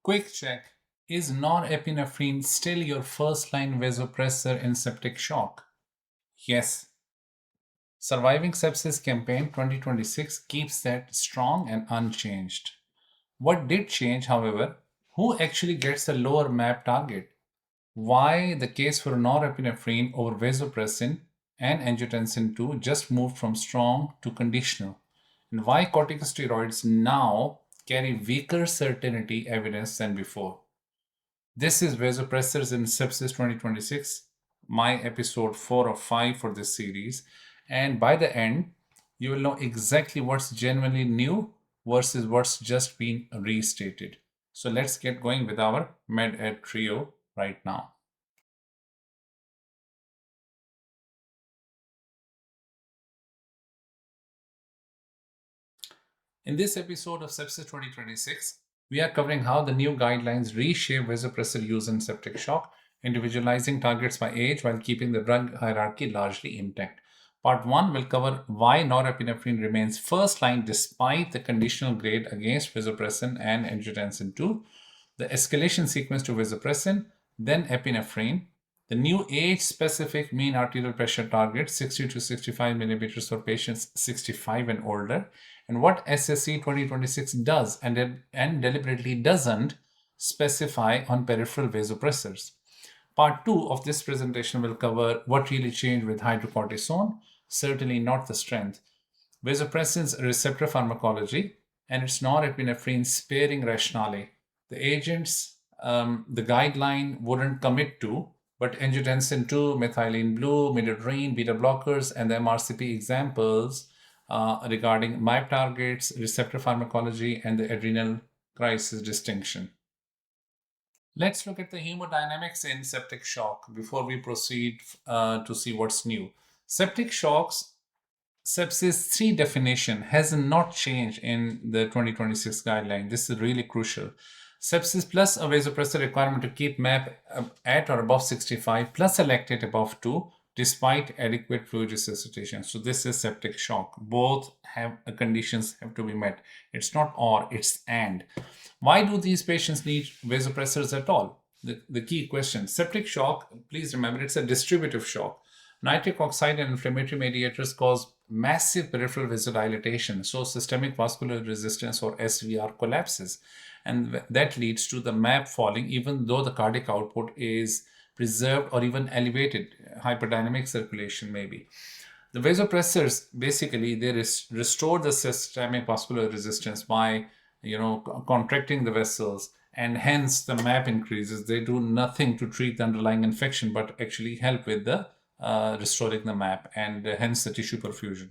Quick check. Is norepinephrine still your first-line vasopressor in septic shock? Yes. Surviving Sepsis Campaign 2026 keeps that strong and unchanged. What did change, however, who actually gets the lower MAP target? Why the case for norepinephrine over vasopressin and angiotensin 2 just moved from strong to conditional? And why corticosteroids now carry weaker certainty evidence than before? This is Vasopressors in Sepsis 2026, my episode 4 of 5 for this series. And by the end, you will know exactly what's genuinely new versus what's just been restated. So let's get going with our MedEd trio right now. In this episode of Sepsis 2026, we are covering how the new guidelines reshape vasopressor use in septic shock, individualizing targets by age while keeping the drug hierarchy largely intact. Part 1 will cover why norepinephrine remains first line despite the conditional grade against vasopressin and angiotensin 2, the escalation sequence to vasopressin, then epinephrine, the new age-specific mean arterial pressure target 60 to 65 millimeters for patients 65 and older, and what SSC 2026 does and deliberately doesn't specify on peripheral vasopressors. Part 2 of this presentation will cover what really changed with hydrocortisone, certainly not the strength, vasopressin's receptor pharmacology, and its norepinephrine sparing rationale. The agents the guideline wouldn't commit to, but angiotensin 2, methylene blue, midodrine, beta blockers, and the MRCP examples regarding MAP targets, receptor pharmacology, and the adrenal crisis distinction. Let's look at the hemodynamics in septic shock before we proceed to see what's new. Septic shocks, sepsis 3 definition has not changed in the 2026 guideline. This is really crucial. Sepsis plus a vasopressor requirement to keep MAP at or above 65 plus a lactate above 2 despite adequate fluid resuscitation. So this is septic shock. Both have conditions have to be met. It's not or, it's and. Why do these patients need vasopressors at all? The key question. Septic shock, please remember, it's a distributive shock. Nitric oxide and inflammatory mediators cause massive peripheral vasodilatation, so systemic vascular resistance or SVR collapses. And that leads to the MAP falling even though the cardiac output is preserved or even elevated, hyperdynamic circulation maybe. The vasopressors, basically, they restore the systemic vascular resistance by contracting the vessels, and hence the MAP increases. They do nothing to treat the underlying infection but actually help with the restoring the MAP and hence the tissue perfusion.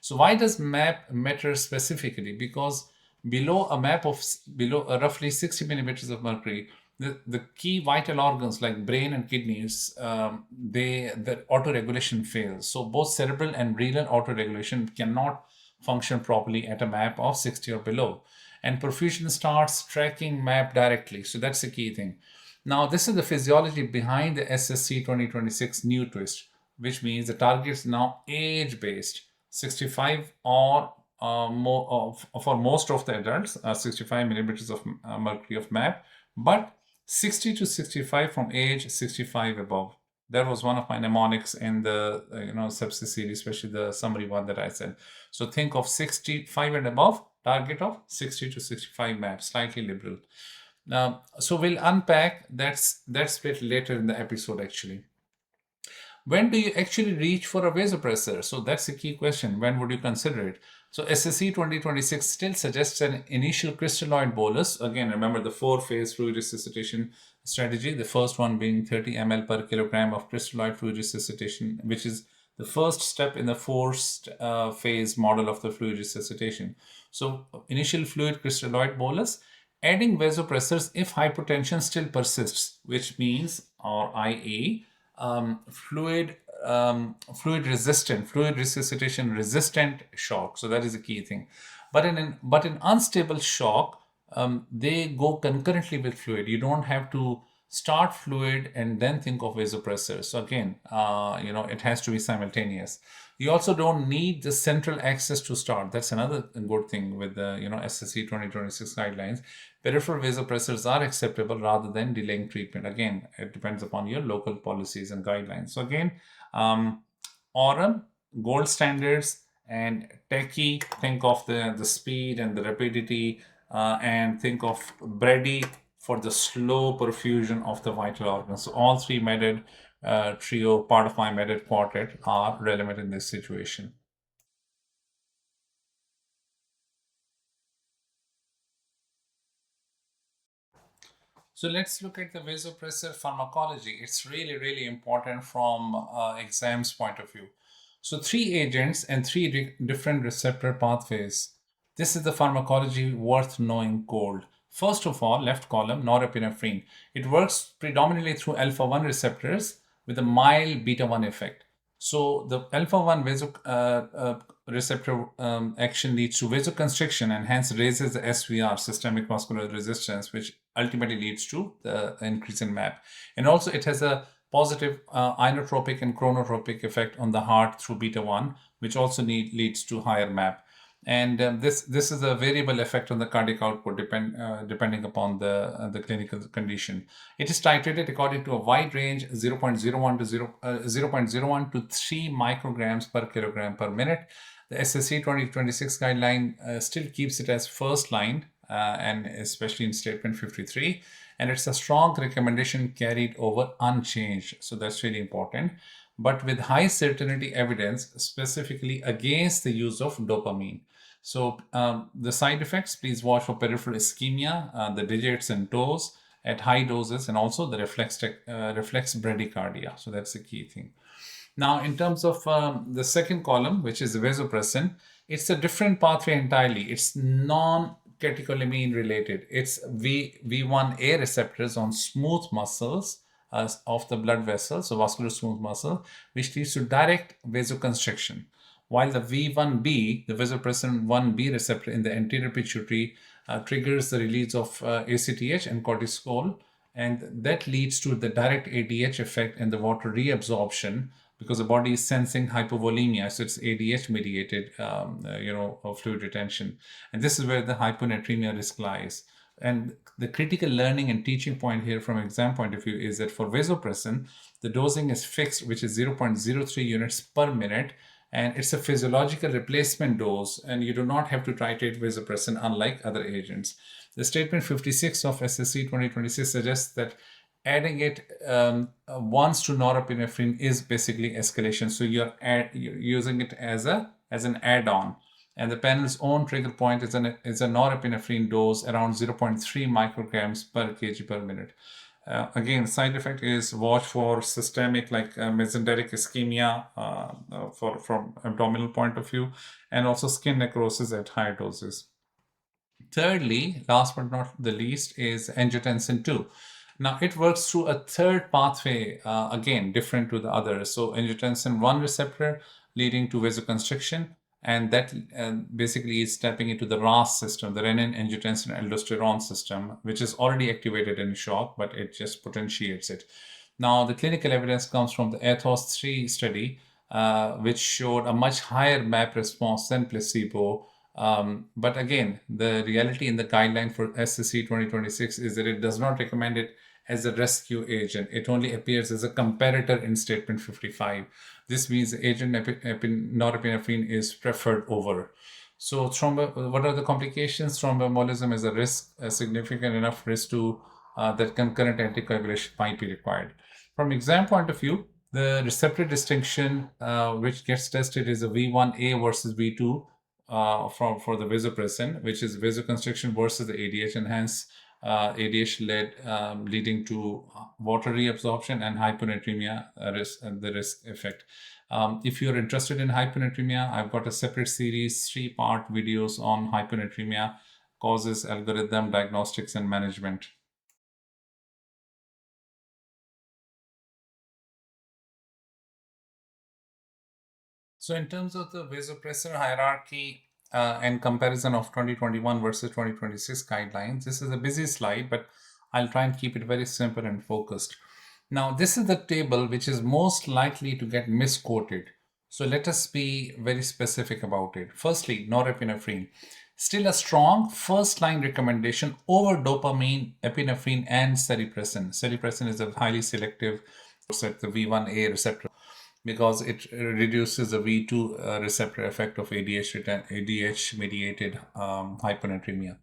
So why does MAP matter specifically? Because below a MAP of roughly 60 millimeters of mercury, the key vital organs like brain and kidneys, the autoregulation fails. So both cerebral and renal autoregulation cannot function properly at a MAP of 60 or below. And perfusion starts tracking MAP directly. So that's the key thing. Now, this is the physiology behind the SSC 2026 new twist, which means the target is now age-based, 65 or more for most of the adults, 65 millimeters of mercury of MAP, but 60 to 65 from age 65 above. That was one of my mnemonics in the sepsis series, especially the summary one that I said. So think of 65 and above, target of 60 to 65 MAP, slightly liberal. So we'll unpack that bit later in the episode actually. When do you actually reach for a vasopressor? So that's the key question. When would you consider it? So SSC 2026 still suggests an initial crystalloid bolus. Again, remember the 4-phase fluid resuscitation strategy. The first one being 30 ml per kilogram of crystalloid fluid resuscitation, which is the first step in the forced phase model of the fluid resuscitation. So initial fluid crystalloid bolus, adding vasopressors if hypotension still persists, which means, or i.e., fluid resuscitation resistant shock. So that is the key thing. But in unstable shock, they go concurrently with fluid. You don't have to start fluid and then think of vasopressors. So again, it has to be simultaneous. You also don't need the central access to start. That's another good thing with the SSC 2026 guidelines. Peripheral vasopressors are acceptable rather than delaying treatment. Again, it depends upon your local policies and guidelines. So again, Aurum, gold standards, and techie, think of the speed and the rapidity, and think of Brady for the slow perfusion of the vital organs. So all three MEDED trio, part of my MEDED quartet, are relevant in this situation. So let's look at the vasopressor pharmacology. It's really, really important from exams point of view. So three agents and three different receptor pathways. This is the pharmacology worth knowing cold. First of all, left column, norepinephrine. It works predominantly through alpha 1 receptors with a mild beta 1 effect. So the alpha 1 receptor action leads to vasoconstriction and hence raises the SVR, systemic vascular resistance, which ultimately leads to the increase in MAP. And also it has a positive inotropic and chronotropic effect on the heart through beta 1, which also leads to higher MAP. And this is a variable effect on the cardiac output depending upon the clinical condition. It is titrated according to a wide range 0.01 to 0.01 to 3 micrograms per kilogram per minute. The SSC 2026 guideline still keeps it as first line, and especially in statement 53. And it's a strong recommendation carried over unchanged. So that's really important. But with high certainty evidence specifically against the use of dopamine. So the side effects, please watch for peripheral ischemia, the digits and toes at high doses, and also the reflex bradycardia. So that's the key thing. Now, in terms of the second column, which is vasopressin, it's a different pathway entirely. It's non-catecholamine related. It's V1A receptors on smooth muscles of the blood vessels, so vascular smooth muscle, which leads to direct vasoconstriction. While the V1B, the vasopressin 1B receptor in the anterior pituitary, triggers the release of ACTH and cortisol, and that leads to the direct ADH effect and the water reabsorption because the body is sensing hypovolemia, so it's ADH mediated, fluid retention, and this is where the hyponatremia risk lies. And the critical learning and teaching point here from exam point of view is that for vasopressin, the dosing is fixed, which is 0.03 units per minute, and it's a physiological replacement dose, and you do not have to titrate vasopressin unlike other agents. The statement 56 of SSC 2026 suggests that adding it once to norepinephrine is basically escalation. So you're using it as an add-on. And the panel's own trigger point is a norepinephrine dose around 0.3 micrograms per kg per minute. Again, side effect is watch for systemic like mesenteric ischemia from abdominal point of view, and also skin necrosis at higher doses. Thirdly, last but not the least, is angiotensin 2. Now, it works through a third pathway, again, different to the others. So, angiotensin 1 receptor leading to vasoconstriction, and that basically is tapping into the RAS system, the renin angiotensin aldosterone system, which is already activated in shock, but it just potentiates it. Now, the clinical evidence comes from the ATHOS 3 study, which showed a much higher MAP response than placebo. But again, the reality in the guideline for SSC 2026 is that it does not recommend it as a rescue agent. It only appears as a comparator in statement 55. This means the agent norepinephrine is preferred over. So what are the complications? Thromboembolism is a significant enough risk to that concurrent anticoagulation might be required. From exam point of view, the receptor distinction which gets tested is a V1A versus V2 for the vasopressin, which is vasoconstriction versus the ADH, and hence ADH leading to water reabsorption and hyponatremia the risk effect. If you're interested in hyponatremia, I've got a separate series, 3-part videos on hyponatremia, causes, algorithm, diagnostics, and management. So in terms of the vasopressor hierarchy and comparison of 2021 versus 2026 guidelines, this is a busy slide, but I'll try and keep it very simple and focused. Now, this is the table which is most likely to get misquoted. So let us be very specific about it. Firstly, norepinephrine. Still a strong first line recommendation over dopamine, epinephrine, and seripressin. Seripressin is a highly selective at the V1A receptor because it reduces the V2 receptor effect of ADH mediated hyponatremia.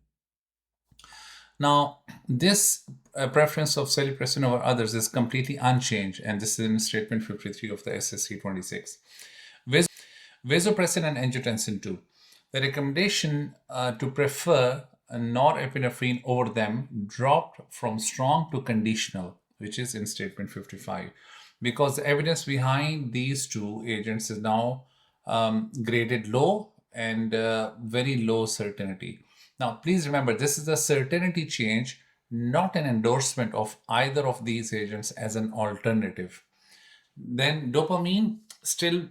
Now, this preference of seripressin over others is completely unchanged, and this is in statement 53 of the SSC 26. Vasopressin and angiotensin 2. The recommendation to prefer norepinephrine over them dropped from strong to conditional, which is in statement 55, because the evidence behind these two agents is now graded low and very low certainty. Now, please remember, this is a certainty change, not an endorsement of either of these agents as an alternative. Then dopamine still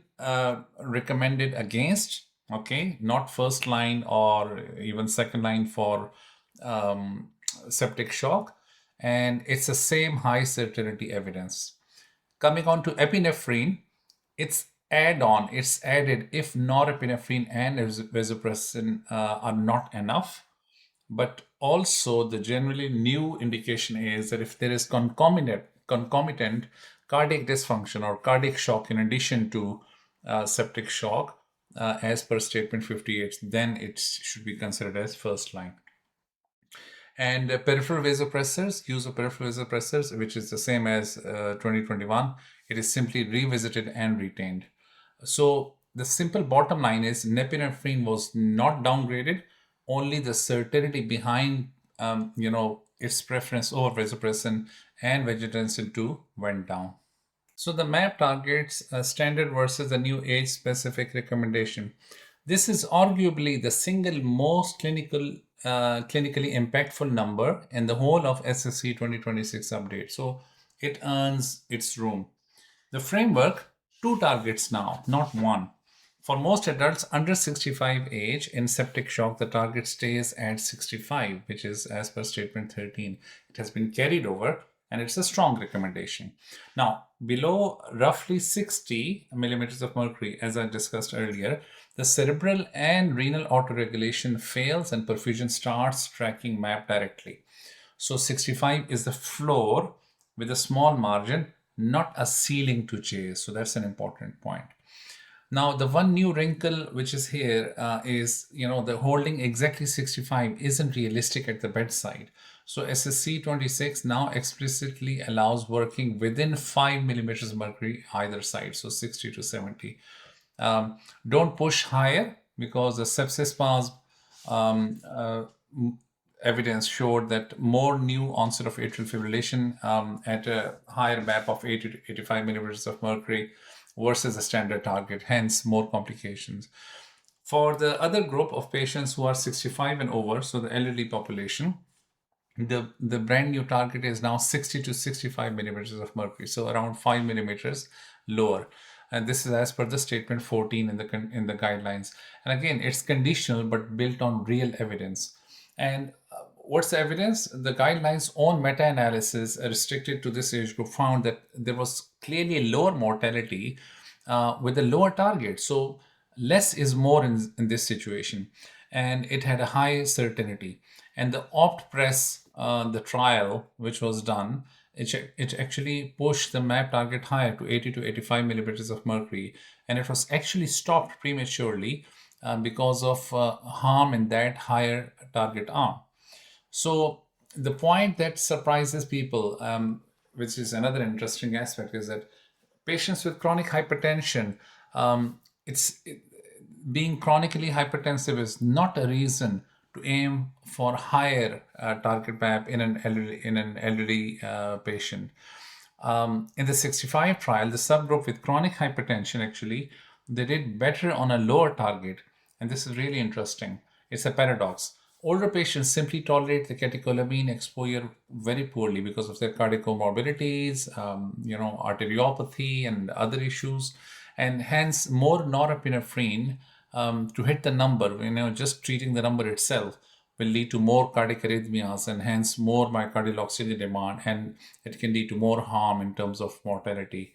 recommended against, okay, not first line or even second line for septic shock, and it's the same high certainty evidence. Coming on to epinephrine, it's added if norepinephrine and vasopressin are not enough. But also the generally new indication is that if there is concomitant cardiac dysfunction or cardiac shock in addition to septic shock, as per statement 58, then it should be considered as first line. And peripheral vasopressors, use of peripheral vasopressors, which is the same as 2021, it is simply revisited and retained. So the simple bottom line is norepinephrine was not downgraded, only the certainty behind its preference over vasopressin and angiotensin 2 went down. So the map targets standard versus the new age-specific recommendation. This is arguably the single most clinically impactful number in the whole of SSC 2026 update. So it earns its room. The framework, 2 targets now, not 1. For most adults under 65 age in septic shock, the target stays at 65, which is as per statement 13. It has been carried over and it's a strong recommendation. Now, below roughly 60 millimeters of mercury, as I discussed earlier, the cerebral and renal autoregulation fails and perfusion starts tracking MAP directly. So 65 is the floor with a small margin, not a ceiling to chase. So that's an important point. Now, the one new wrinkle which is here is, the holding exactly 65 isn't realistic at the bedside. So SSC 26 now explicitly allows working within 5 millimeters of mercury either side, so 60 to 70. Don't push higher because the sepsis evidence showed that more new onset of atrial fibrillation at a higher MAP of 80 to 85 millimeters of mercury versus a standard target, hence more complications. For the other group of patients who are 65 and over, so the elderly population, the brand new target is now 60 to 65 millimeters of mercury, so around 5 millimeters lower. And this is as per the statement 14 in the guidelines. And again, it's conditional but built on real evidence. And what's the evidence? The guidelines' own meta-analysis restricted to this age group found that there was clearly a lower mortality with a lower target. So less is more in this situation. And it had a high certainty. And the OPTPRESS, the trial which was done, it actually pushed the MAP target higher to 80 to 85 millimeters of mercury. And it was actually stopped prematurely because of harm in that higher target arm. So the point that surprises people, which is another interesting aspect, is that patients with chronic hypertension, being chronically hypertensive is not a reason to aim for higher target MAP in an elderly patient. In the 65 trial, the subgroup with chronic hypertension actually, they did better on a lower target. And this is really interesting. It's a paradox. Older patients simply tolerate the catecholamine exposure very poorly because of their cardiac comorbidities, arteriopathy and other issues, and hence more norepinephrine to hit the number, just treating the number itself will lead to more cardiac arrhythmias and hence more myocardial oxygen demand, and it can lead to more harm in terms of mortality.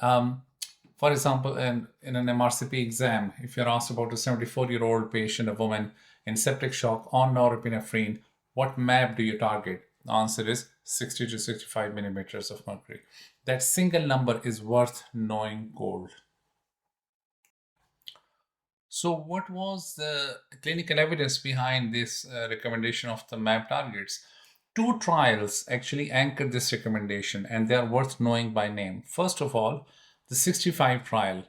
For example, in an MRCP exam, if you're asked about a 74-year-old patient, a woman in septic shock on norepinephrine, what MAP do you target? The answer is 60 to 65 millimeters of mercury. That single number is worth knowing cold. So, what was the clinical evidence behind this recommendation of the MAP targets? Two trials actually anchored this recommendation, and they are worth knowing by name. First of all, the 65 trial,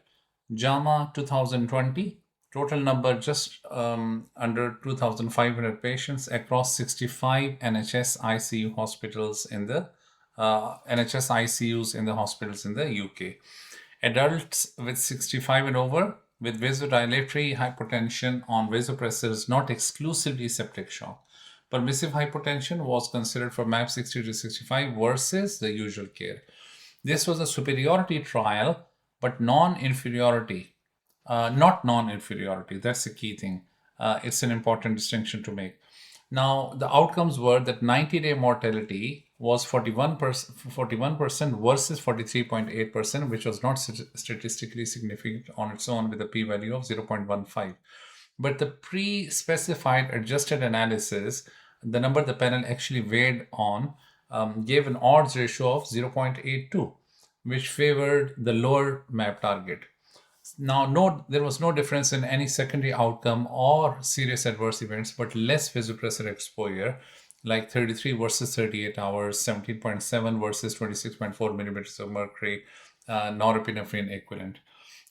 JAMA 2020, total number just under 2,500 patients across 65 NHS ICU hospitals in the NHS ICUs in the hospitals in the UK. Adults with 65 and over with vasodilatory hypotension on vasopressors, not exclusively septic shock. Permissive hypotension was considered for MAP 60 to 65 versus the usual care. This was a superiority trial, but non-inferiority. Not non-inferiority. That's the key thing. It's an important distinction to make. Now, the outcomes were that 90-day mortality was 41% versus 43.8%, which was not statistically significant on its own with a p-value of 0.15. But the pre-specified adjusted analysis, the number the panel actually weighed on, gave an odds ratio of 0.82, which favored the lower MAP target. Now, there was no difference in any secondary outcome or serious adverse events, but less vasopressor exposure, like 33 versus 38 hours, 17.7 versus 26.4 millimeters of mercury, norepinephrine equivalent.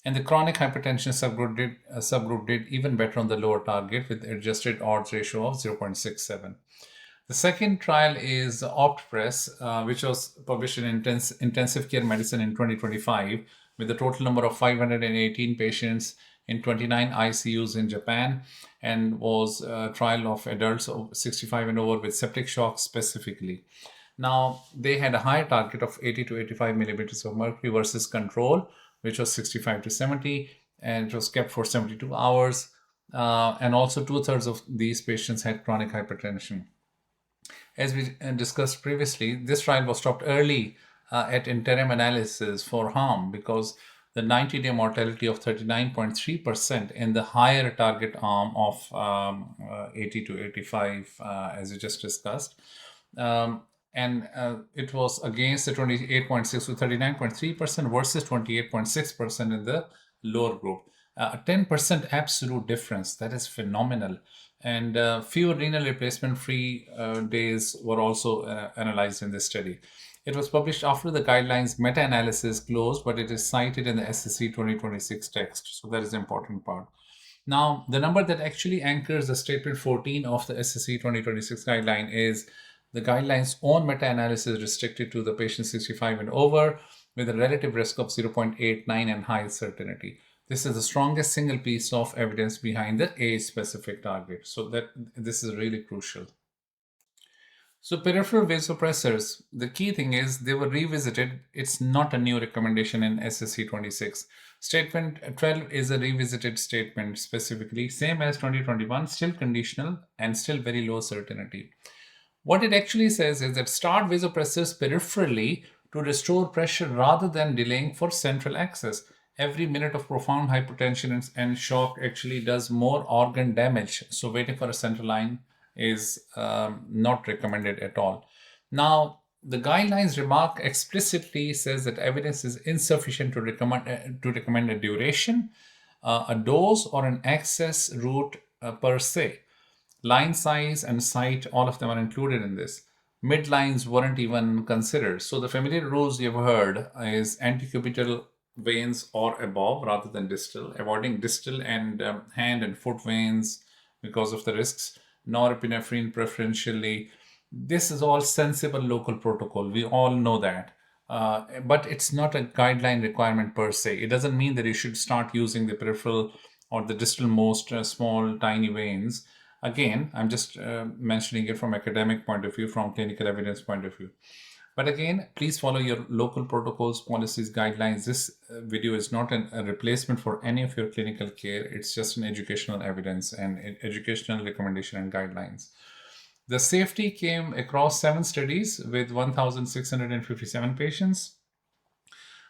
And the chronic hypertension subgroup did even better on the lower target with adjusted odds ratio of 0.67. The second trial is OPTPRESS, which was published in Intensive Care Medicine in 2025, with a total number of 518 patients in 29 ICUs in Japan, and was a trial of adults 65 and over with septic shock specifically. Now, they had a higher target of 80 to 85 millimeters of mercury versus control, which was 65 to 70, and it was kept for 72 hours. And also 2/3 of these patients had chronic hypertension. As we discussed previously, this trial was stopped early at interim analysis for harm because the 90-day mortality of 39.3% in the higher target arm of 80 to 85, as we just discussed. And it was against the 28.6 to 39.3% versus 28.6% in the lower group. A 10% absolute difference, that is phenomenal. And few renal replacement free days were also analyzed in this study. It was published after the guidelines meta-analysis closed, but it is cited in the SCC 2026 text. So that is the important part. Now, the number that actually anchors the statement 14 of the SCC 2026 guideline is the guidelines' own meta-analysis restricted to the patient 65 and over with a relative risk of 0.89 and high certainty. This is the strongest single piece of evidence behind the age-specific target. So that this is really crucial. So peripheral vasopressors, the key thing is they were revisited. It's not a new recommendation in SSC 26. Statement 12 is a revisited statement specifically, same as 2021, still conditional and still very low certainty. What it actually says is that start vasopressors peripherally to restore pressure rather than delaying for central access. Every minute of profound hypertension and shock actually does more organ damage. So waiting for a central line is not recommended at all. Now, the guidelines remark explicitly says that evidence is insufficient to recommend a duration, a dose, or an access route per se. Line size and site, all of them are included in this. Midlines weren't even considered. So the familiar rules you've heard is antecubital veins or above rather than distal, avoiding distal and hand and foot veins because of the risks. Norepinephrine preferentially. This is all sensible local protocol. We all know that. But it's not a guideline requirement per se. It doesn't mean that you should start using the peripheral or the distal most small tiny veins. Again, I'm just mentioning it from academic point of view, from clinical evidence point of view. But again, please follow your local protocols, policies, guidelines. This video is not a replacement for any of your clinical care. It's just an educational evidence and educational recommendation and guidelines. The safety came across 7 studies with 1,657 patients.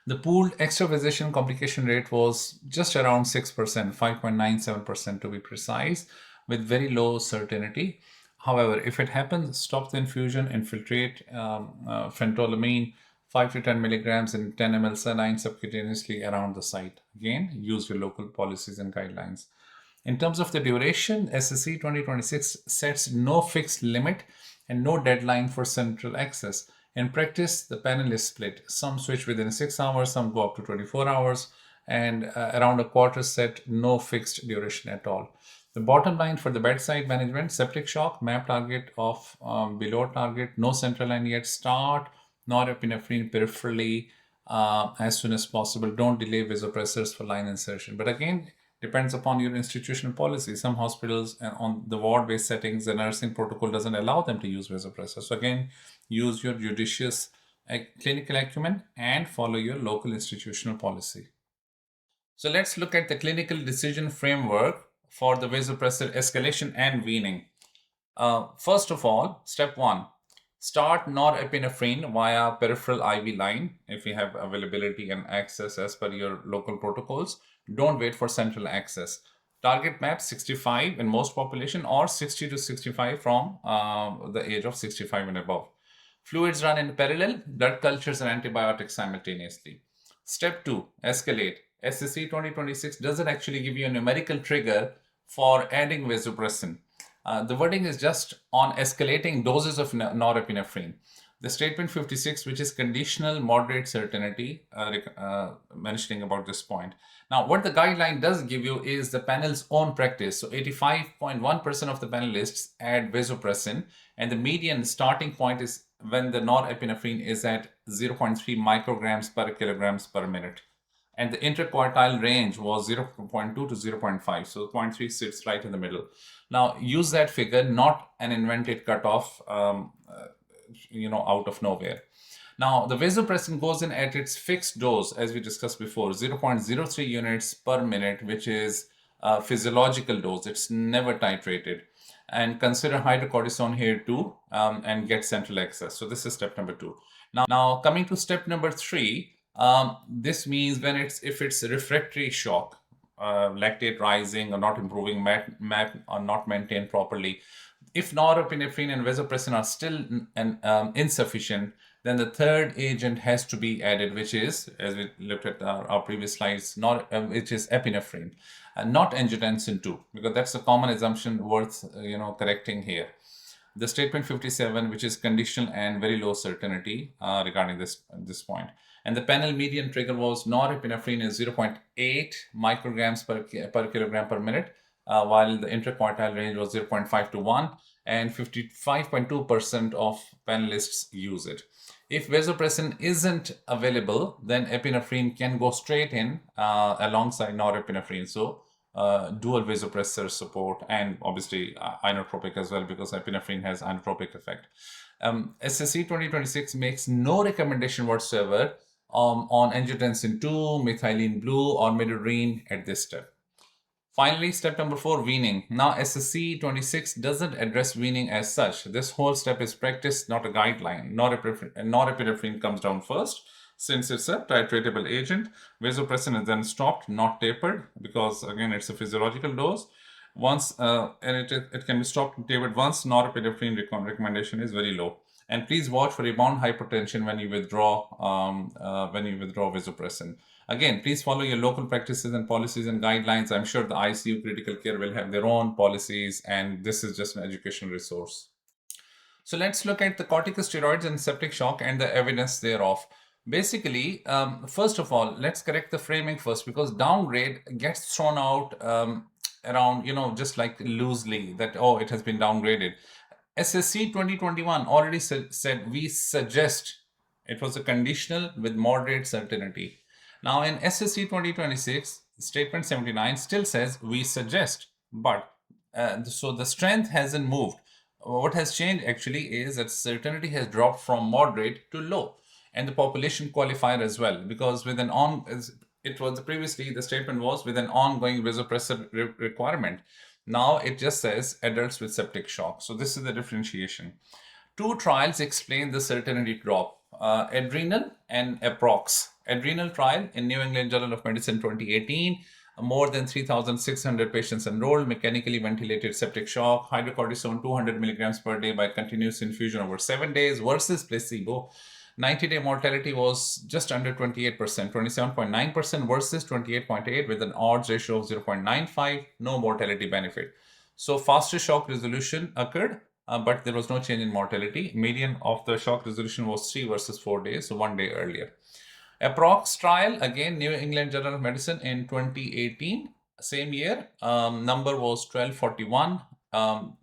The pooled extravasation complication rate was just around 6%, 5.97% to be precise, with very low certainty. However, if it happens, stop the infusion, infiltrate phentolamine 5 to 10 milligrams in 10 ml saline subcutaneously around the site. Again, use your local policies and guidelines. In terms of the duration, SSC 2026 sets no fixed limit and no deadline for central access. In practice, the panel is split. Some switch within 6 hours, some go up to 24 hours, and around a quarter set no fixed duration at all. The bottom line for the bedside management: septic shock, MAP target of below target, no central line yet, start norepinephrine peripherally as soon as possible. Don't delay vasopressors for line insertion. But again, depends upon your institutional policy. Some hospitals on the ward-based settings, the nursing protocol doesn't allow them to use vasopressors. So again, use your judicious clinical acumen and follow your local institutional policy. So let's look at the clinical decision framework for the vasopressor escalation and weaning. First of all, step 1, start norepinephrine via peripheral IV line if you have availability and access as per your local protocols. Don't wait for central access. Target map 65 in most population, or 60 to 65 from the age of 65 and above. Fluids run in parallel, blood cultures and antibiotics simultaneously. Step 2, escalate. SSC 2026 doesn't actually give you a numerical trigger for adding vasopressin. The wording is just on escalating doses of norepinephrine. The statement 56, which is conditional moderate certainty, mentioning about this point. Now, what the guideline does give you is the panel's own practice. So 85.1% of the panelists add vasopressin, and the median starting point is when the norepinephrine is at 0.3 micrograms per kilograms per minute. And the interquartile range was 0.2 to 0.5. So 0.3 sits right in the middle. Now, use that figure, not an invented cutoff, out of nowhere. Now, the vasopressin goes in at its fixed dose, as we discussed before, 0.03 units per minute, which is a physiological dose. It's never titrated. And consider hydrocortisone here too, and get central access. So this is step number 2. Now coming to step number 3, this means if it's refractory shock, lactate rising or not improving, MAP are not maintained properly. If norepinephrine and vasopressin are still insufficient, then the third agent has to be added, which is, as we looked at our previous slides, which is epinephrine, and not angiotensin 2, because that's a common assumption worth correcting here. The statement 57, which is conditional and very low certainty regarding this point. And the panel median trigger was norepinephrine is 0.8 micrograms per kilogram per minute, while the interquartile range was 0.5 to 1, and 55.2% of panelists use it. If vasopressin isn't available, then epinephrine can go straight in alongside norepinephrine. So dual vasopressor support, and obviously inotropic as well, because epinephrine has inotropic effect. SSC 2026 makes no recommendation whatsoever on angiotensin 2, methylene blue, or midodrine at this step. Finally, step number 4, weaning. Now, SSC 26 doesn't address weaning as such. This whole step is practice, not a guideline. Norepinephrine comes down first, since it's a titratable agent. Vasopressin is then stopped, not tapered, because again, it's a physiological dose. Once, and it can be stopped and tapered once norepinephrine recommendation is very low. And please watch for rebound hypertension when you withdraw vasopressin. Again, please follow your local practices and policies and guidelines. I'm sure the ICU critical care will have their own policies, and this is just an educational resource. So let's look at the corticosteroids and septic shock and the evidence thereof. Basically, first of all, let's correct the framing first, because downgrade gets thrown out around, just like loosely that, oh, it has been downgraded. SSC 2021 already said we suggest. It was a conditional with moderate certainty. Now in SSC 2026, statement 79 still says we suggest, but so the strength hasn't moved. what has changed actually is that certainty has dropped from moderate to low, and the population qualifier as well, because with an on it was previously the statement was with an ongoing vasopressor requirement. Now it just says adults with septic shock. So this is the differentiation. Two trials explain the certainty drop: ADRENAL and APROCCHSS. ADRENAL trial in New England Journal of Medicine 2018, more than 3,600 patients enrolled, mechanically ventilated septic shock, hydrocortisone 200 milligrams per day by continuous infusion over 7 days versus placebo. 90-day mortality was just under 28%, 27.9% versus 28.8%, with an odds ratio of 0.95, no mortality benefit. So faster shock resolution occurred, but there was no change in mortality. Median of the shock resolution was 3 versus 4 days, so 1 day earlier. APROCCHSS trial, again, New England Journal of Medicine in 2018, same year, number was 1241.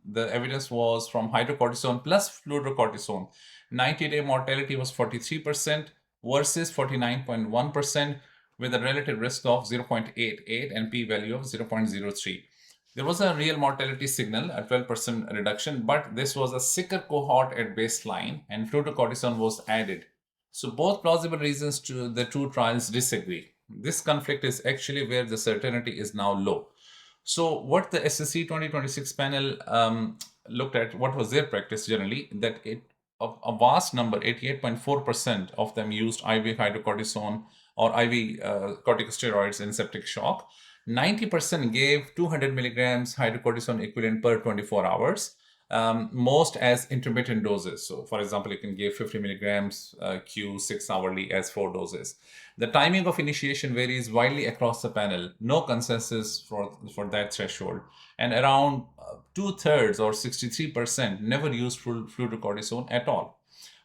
The evidence was from hydrocortisone plus fluorocortisone. 90-day mortality was 43% versus 49.1%, with a relative risk of 0.88 and p-value of 0.03. There was a real mortality signal, a 12% reduction, but this was a sicker cohort at baseline, and fluorocortisone was added. So both plausible reasons to the two trials disagree. This conflict is actually where the certainty is now low. So what the SSC 2026 panel looked at, what was their practice generally, that a vast number, 88.4% of them used IV hydrocortisone or IV corticosteroids in septic shock. 90% gave 200 milligrams hydrocortisone equivalent per 24 hours, most as intermittent doses. So, for example, you can give 50 milligrams Q6 hourly as 4 doses. The timing of initiation varies widely across the panel. No consensus for that threshold. And around 2/3 or 63% never used fluorocortisone at all.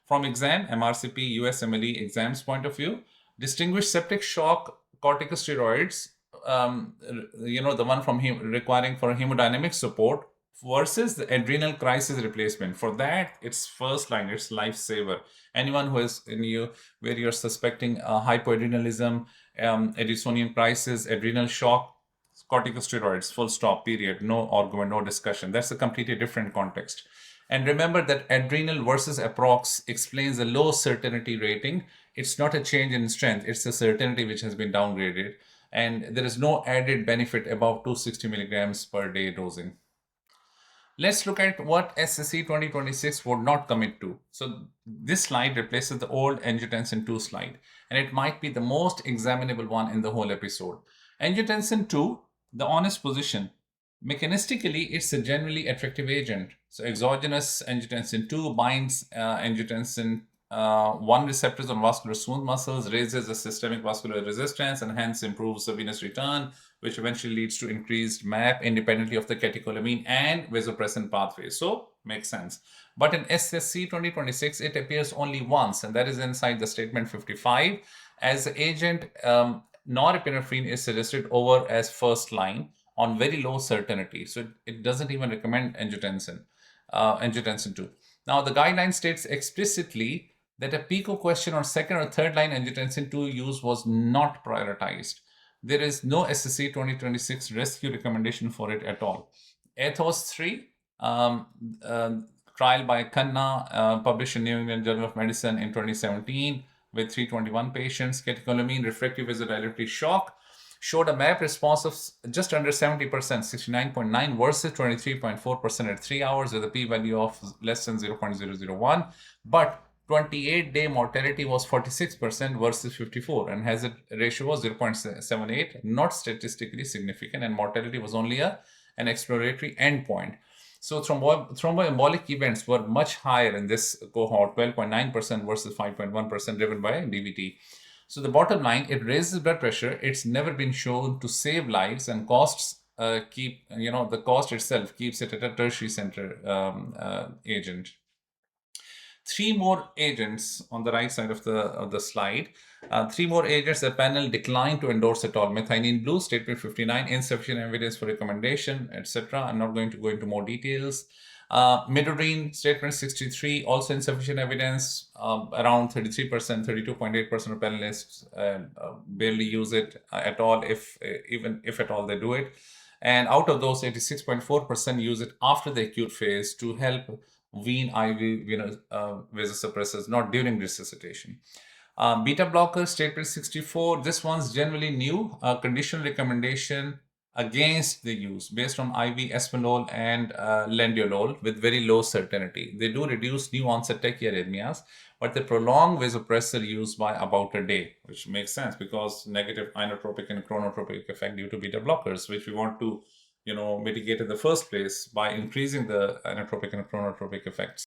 From exam, MRCP USMLE exams point of view, distinguish septic shock corticosteroids, the one from requiring for hemodynamic support versus the adrenal crisis replacement. For that, it's first line, it's lifesaver. Anyone who is in you where you're suspecting hypoadrenalism, Addisonian crisis, adrenal shock, corticosteroids, full stop, period. No argument, no discussion. That's a completely different context. And remember that adrenal versus APROCCHSS explains the low certainty rating. It's not a change in strength, it's a certainty which has been downgraded. And there is no added benefit above 260 milligrams per day dosing. Let's look at what SSC 2026 would not commit to. So this slide replaces the old Angiotensin 2 slide, and it might be the most examinable one in the whole episode. Angiotensin 2, the honest position. Mechanistically, it's a generally attractive agent. So exogenous angiotensin 2 binds angiotensin 1 receptors on vascular smooth muscles, raises the systemic vascular resistance, and hence improves the venous return, which eventually leads to increased MAP independently of the catecholamine and vasopressin pathways. So, makes sense. But in SSC 2026, it appears only once, and that is inside the statement 55. As the agent, norepinephrine is suggested over as first line on very low certainty. So it doesn't even recommend angiotensin 2. Now, the guideline states explicitly that a PICO question on second or third line angiotensin 2 use was not prioritized. There is no SSC 2026 rescue recommendation for it at all. Ethos 3, trial by Khanna, published in New England Journal of Medicine in 2017 with 321 patients, catecholamine refractory vasodilatory shock, showed a MAP response of just under 70%, 69.9 versus 23.4% at 3 hours with a p-value of less than 0.001. But 28-day mortality was 46% versus 54, and hazard ratio was 0.78, not statistically significant, and mortality was only an exploratory endpoint. So thromboembolic events were much higher in this cohort, 12.9% versus 5.1%, driven by DVT. So the bottom line, it raises blood pressure. It's never been shown to save lives, and costs the cost itself keeps it at a tertiary center agent. Three more agents on the right side of the slide. Three more agents the panel declined to endorse at all. Methionine blue, statement 59, insufficient evidence for recommendation, etc. I'm not going to go into more details. Midodrine, statement 63, also insufficient evidence. Around 33%, 32.8% of panelists barely use it at all, if at all they do it. And out of those, 86.4% use it after the acute phase to help wean IV vasopressors, not during resuscitation. Beta blockers, statement 64. This one's generally new. Conditional recommendation against the use based on IV esmolol and lendiolol with very low certainty. They do reduce new onset tachyarrhythmias, but they prolong vasopressor use by about a day, which makes sense because negative inotropic and chronotropic effect due to beta blockers, which we want to mitigate in the first place by increasing the inotropic and chronotropic effects.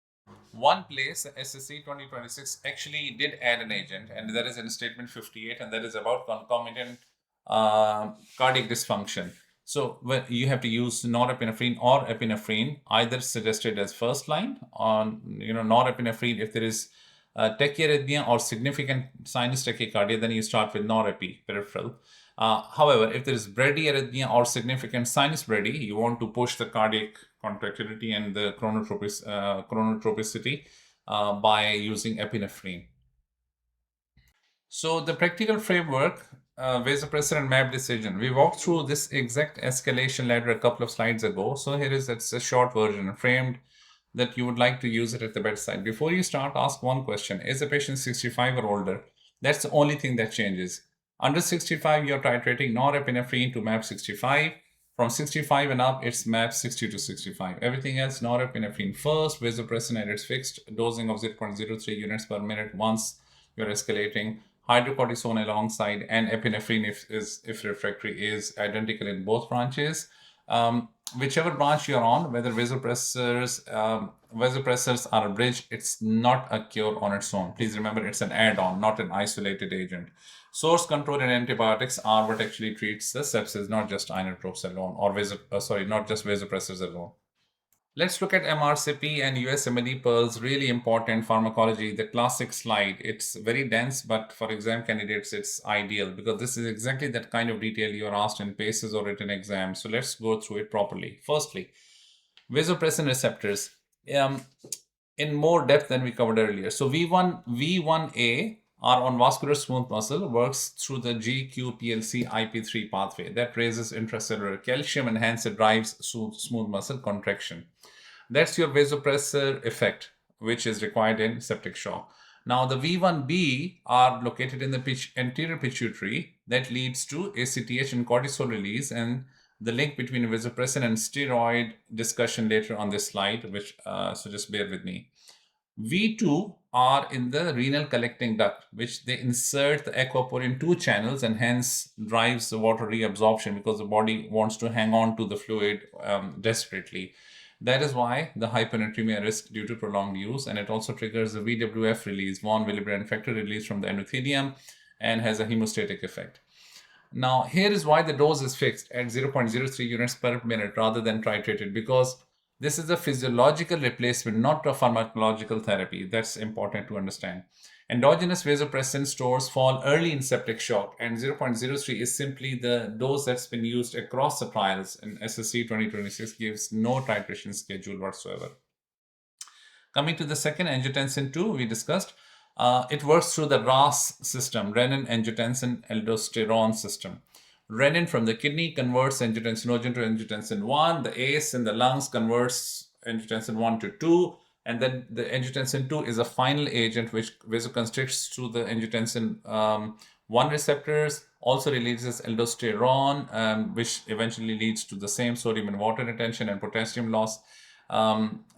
One place, SSC 2026 actually did add an agent, and that is in statement 58, and that is about concomitant cardiac dysfunction. So when you have to use norepinephrine or epinephrine, either suggested as first line on norepinephrine if there is tachyarrhythmia or significant sinus tachycardia, then you start with norepi peripheral. However, if there is bradyarrhythmia or significant sinus brady, you want to push the cardiac contractility and the chronotropicity by using epinephrine. So the practical framework, vasopressor and MAP decision. We walked through this exact escalation ladder a couple of slides ago. So here is it's a short version framed that you would like to use it at the bedside. Before you start, ask one question. Is the patient 65 or older? That's the only thing that changes. Under 65, you're titrating norepinephrine to MAP 65. From 65 and up, it's MAP 60 to 65. Everything else, norepinephrine first, vasopressin at its fixed dosing of 0.03 units per minute once you're escalating. Hydrocortisone alongside, and epinephrine if refractory is identical in both branches. Whichever branch you're on, whether vasopressors are a bridge, it's not a cure on its own. Please remember, it's an add-on, not an isolated agent. Source control and antibiotics are what actually treats the sepsis, not just inotropes alone, or not just vasopressors alone. Let's look at MRCP and USMLE pearls, really important pharmacology, the classic slide. It's very dense, but for exam candidates, it's ideal because this is exactly that kind of detail you are asked in PACES or written exams. So let's go through it properly. Firstly, vasopressin receptors in more depth than we covered earlier. So V1A are on vascular smooth muscle, works through the GQPLC IP3 pathway that raises intracellular calcium and hence it drives smooth muscle contraction. That's your vasopressor effect, which is required in septic shock. Now, the V1B are located in the anterior pituitary that leads to ACTH and cortisol release, and the link between vasopressin and steroid discussion later on this slide, which so just bear with me. V2 are in the renal collecting duct, which they insert the aquaporin 2 channels and hence drives the water reabsorption because the body wants to hang on to the fluid desperately. That is why the hyponatremia risk due to prolonged use, and it also triggers the VWF release, von Willebrand factor release from the endothelium, and has a hemostatic effect. Now, here is why the dose is fixed at 0.03 units per minute rather than titrated, because this is a physiological replacement, not a pharmacological therapy. That's important to understand. Endogenous vasopressin stores fall early in septic shock, and 0.03 is simply the dose that's been used across the trials, and SSC 2026 gives no titration schedule whatsoever. Coming to the second, angiotensin 2, we discussed. It works through the RAS system, renin, angiotensin, aldosterone system. Renin from the kidney converts angiotensinogen to angiotensin 1. The ACE in the lungs converts angiotensin 1 to 2. And then the angiotensin 2 is a final agent which vasoconstricts through the angiotensin 1 receptors, also releases aldosterone, which eventually leads to the same sodium and water retention and potassium loss.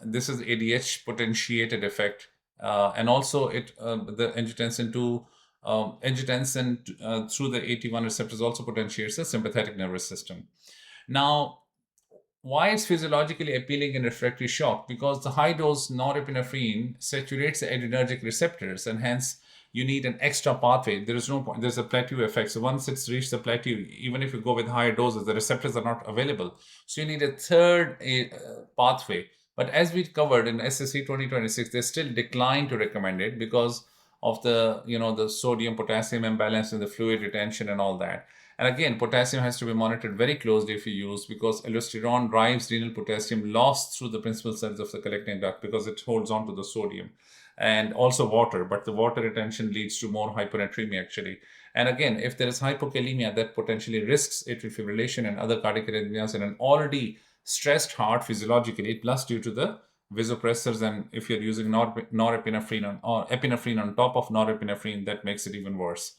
This is ADH potentiated effect. And also the angiotensin 2 angiotensin through the AT1 receptors also potentiates the sympathetic nervous system. Now, why is physiologically appealing in refractory shock? Because the high dose norepinephrine saturates the adrenergic receptors, and hence you need an extra pathway. There is no point. There's a plateau effect. So once it's reached the plateau, even if you go with higher doses, the receptors are not available. So you need a third pathway. But as we covered in SSC 2026, they still decline to recommend it because of the the sodium potassium imbalance and the fluid retention and all that. And again, potassium has to be monitored very closely if you use, because aldosterone drives renal potassium loss through the principal cells of the collecting duct because it holds on to the sodium, and also water. But the water retention leads to more hyponatremia actually. And again, if there is hypokalemia, that potentially risks atrial fibrillation and other cardiac arrhythmias in an already stressed heart physiologically, plus due to the vasopressors, and if you're using norepinephrine or epinephrine on top of norepinephrine, that makes it even worse.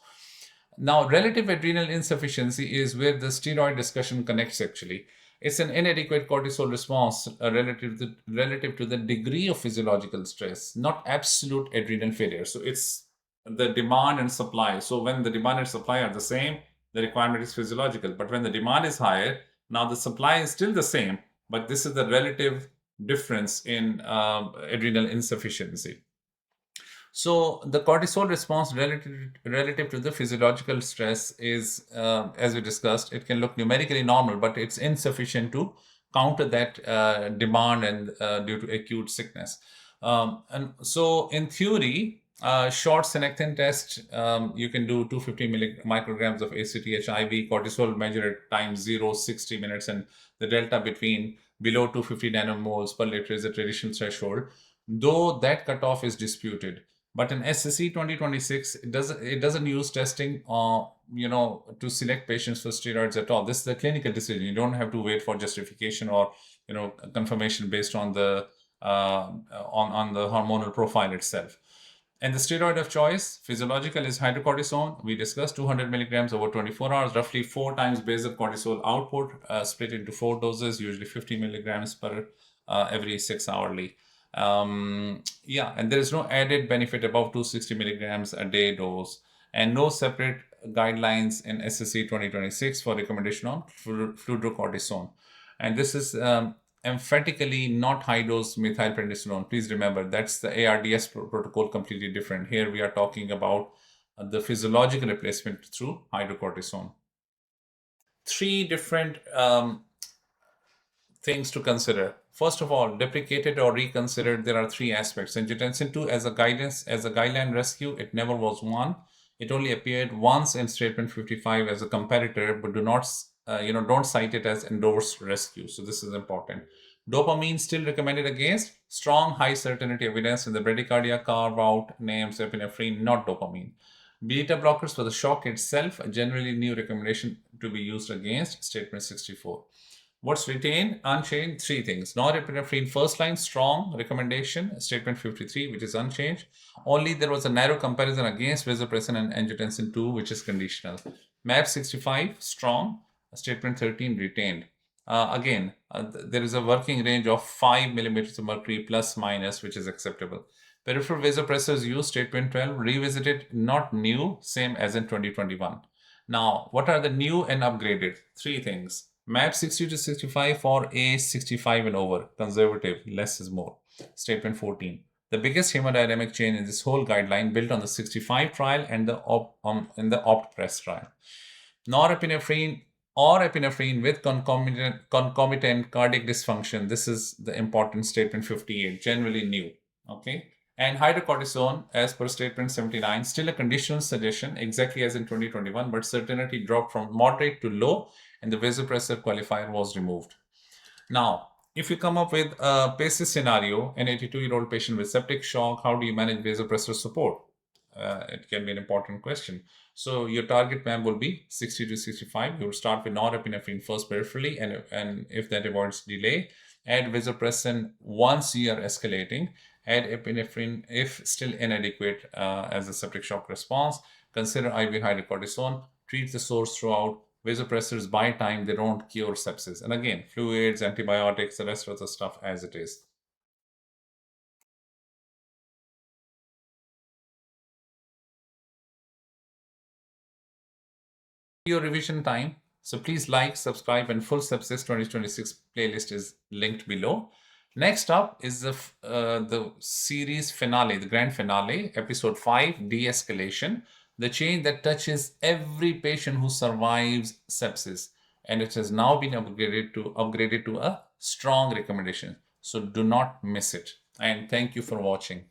Now, relative adrenal insufficiency is where the steroid discussion connects actually. It's an inadequate cortisol response relative to the degree of physiological stress, not absolute adrenal failure. So it's the demand and supply. So when the demand and supply are the same, the requirement is physiological. But when the demand is higher, now the supply is still the same, but this is the relative difference in adrenal insufficiency. So the cortisol response relative to the physiological stress is, as we discussed, it can look numerically normal, but it's insufficient to counter that demand and due to acute sickness. And so in theory, short synectin test, you can do 250 micrograms of ACTH IV, cortisol measured at time 0, 60 minutes, and the delta between below 250 nanomoles per liter is a traditional threshold, though that cutoff is disputed. But in SSE 2026, it doesn't use testing, to select patients for steroids at all. This is a clinical decision. You don't have to wait for justification or confirmation based on the on the hormonal profile itself. And the steroid of choice, physiological, is hydrocortisone. We discussed 200 milligrams over 24 hours, roughly 4 times basal cortisol output, split into 4 doses, usually 50 milligrams per every 6 hourly. And there is no added benefit above 260 milligrams a day dose, and no separate guidelines in SSC 2026 for recommendation on fludrocortisone. And this is emphatically not high dose methylprednisolone. Please remember, that's the ARDS protocol, completely different. Here we are talking about the physiological replacement through hydrocortisone. 3 different things to consider. First of all, deprecated or reconsidered, there are 3 aspects. Angiotensin 2 as a guideline rescue, it never was one. It only appeared once in statement 55 as a comparator, but do not, don't cite it as Endorse rescue. So this is important. Dopamine still recommended against. Strong high certainty evidence in the bradycardia carve-out names epinephrine, not dopamine. Beta blockers for the shock itself, a generally new recommendation to be used against, statement 64. What's retained? Unchanged, 3 things. Norepinephrine first line, strong recommendation, statement 53, which is unchanged. Only there was a narrow comparison against Vasopressin and Angiotensin 2, which is conditional. MAP 65, strong, statement 13, retained. There is a working range of 5 millimeters of mercury plus minus, which is acceptable. Peripheral vasopressors used, statement 12, revisited, not new, same as in 2021. Now, what are the new and upgraded? 3 things. MAP 60 to 65 for age 65 and over, conservative, less is more. Statement 14. The biggest hemodynamic change in this whole guideline built on the 65 trial and the OPTPRESS trial. Norepinephrine or epinephrine with concomitant cardiac dysfunction. This is the important statement 58, generally new. Okay. And hydrocortisone, as per statement 79, still a conditional suggestion, exactly as in 2021, but certainty dropped from moderate to low, and the vasopressor qualifier was removed. Now, if you come up with a PACES scenario, an 82-year-old patient with septic shock, how do you manage vasopressor support? It can be an important question. So your target MAP will be 60 to 65. You will start with norepinephrine first peripherally, and if that avoids delay, add vasopressin once you are escalating. Add epinephrine if still inadequate as a septic shock response. Consider IV hydrocortisone. Treat the source throughout. Vasopressors by time, they don't cure sepsis. And again, fluids, antibiotics, the rest of the stuff as it is. Your revision time. So please like, subscribe, and full Sepsis 2026 playlist is linked below. Next up is the series finale, the grand finale, episode 5, de-escalation, the change that touches every patient who survives sepsis, and it has now been upgraded to a strong recommendation. So do not miss it. And thank you for watching.